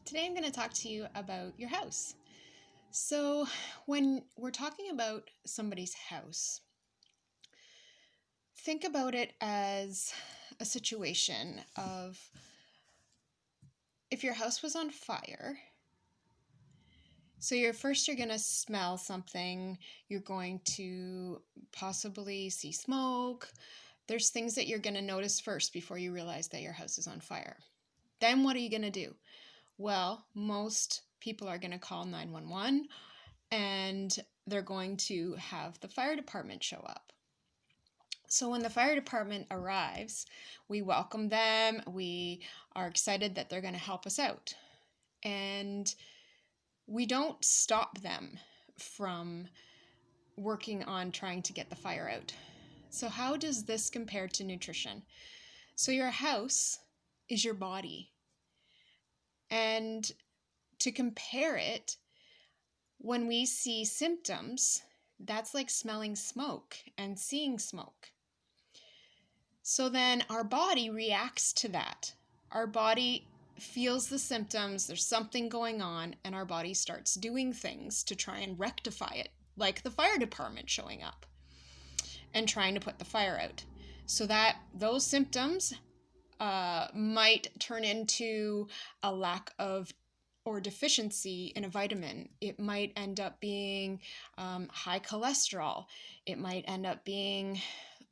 Today I'm going to talk to you about your house. So, when we're talking about somebody's house, think about it as a situation of if your house was on fire. So, you're going to smell something, you're going to possibly see smoke. There's things that you're going to notice first before you realize that your house is on fire. Then, what are you going to do? Well, most people are going to call 911 and they're going to have the fire department show up. So when the fire department arrives, we welcome them. We are excited that they're going to help us out. And we don't stop them from working on trying to get the fire out. So how does this compare to nutrition? So your house is your body. And to compare it, when we see symptoms, that's like smelling smoke and seeing smoke. So then our body reacts to that. Our body feels the symptoms, there's something going on, and our body starts doing things to try and rectify it, like the fire department showing up and trying to put the fire out. So that those symptoms might turn into a lack of or deficiency in a vitamin. It might end up being high cholesterol. It might end up being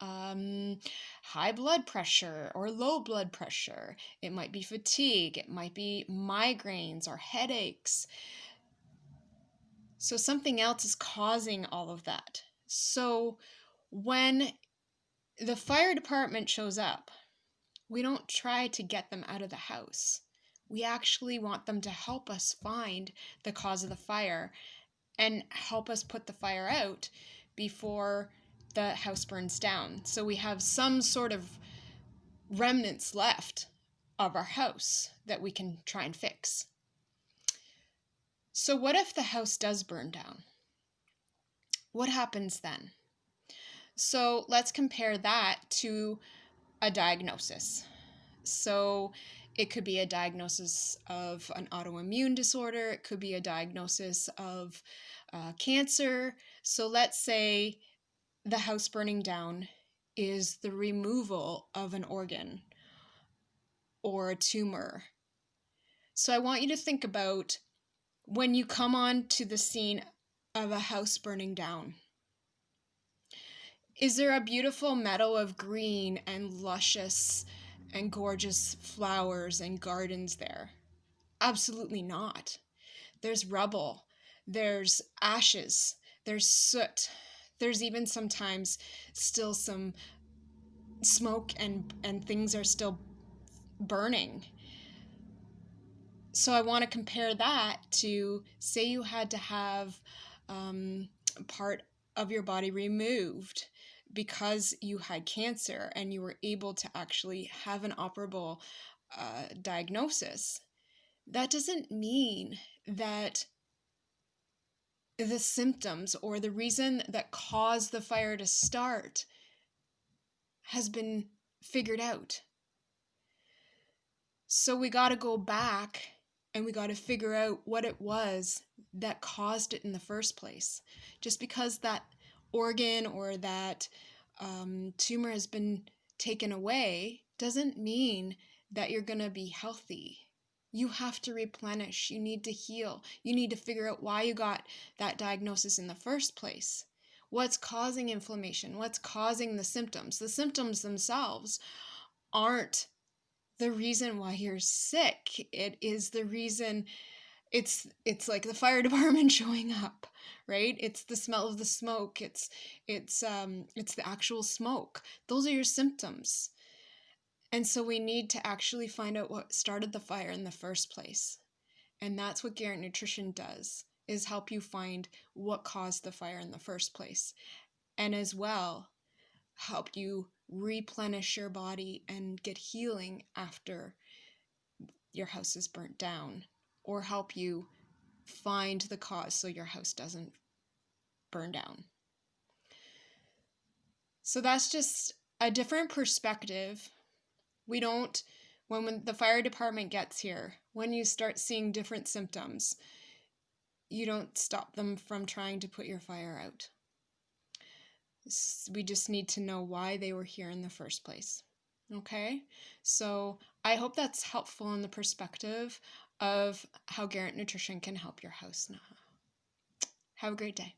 high blood pressure or low blood pressure. It might be fatigue. It might be migraines or headaches. So something else is causing all of that. So when the fire department shows up, we don't try to get them out of the house. We actually want them to help us find the cause of the fire and help us put the fire out before the house burns down. So we have some sort of remnants left of our house that we can try and fix. So what if the house does burn down? What happens then? So let's compare that to a diagnosis. So it could be a diagnosis of an autoimmune disorder. It could be a diagnosis of cancer. So let's say the house burning down is the removal of an organ or a tumor. So I want you to think about when you come on to the scene of a house burning down. Is there a beautiful meadow of green and luscious and gorgeous flowers and gardens there? Absolutely not. There's rubble, there's ashes, there's soot, there's even sometimes still some smoke and things are still burning. So I want to compare that to, say you had to have part of your body removed because you had cancer and you were able to actually have an operable diagnosis. That doesn't mean that the symptoms or the reason that caused the fire to start has been figured out. So we got to go back and we got to figure out what it was that caused it in the first place. Just because that organ or that tumor has been taken away doesn't mean that you're going to be healthy. You have to replenish. You need to heal. You need to figure out why you got that diagnosis in the first place. What's causing inflammation? What's causing the symptoms? The symptoms themselves aren't the reason why you're sick. It is the reason. It's like the fire department showing up, right? It's the smell of the smoke. It's the actual smoke. Those are your symptoms. And so we need to actually find out what started the fire in the first place. And that's what Garant Nutrition does, is help you find what caused the fire in the first place. And as well, help you replenish your body and get healing after your house is burnt down, or help you find the cause so your house doesn't burn down. So that's just a different perspective. We don't When the fire department gets here, when you start seeing different symptoms, you don't stop them from trying to put your fire out. We just need to know why they were here in the first place. Okay? So I hope that's helpful in the perspective of how Garant Nutrition can help your house now. Have a great day.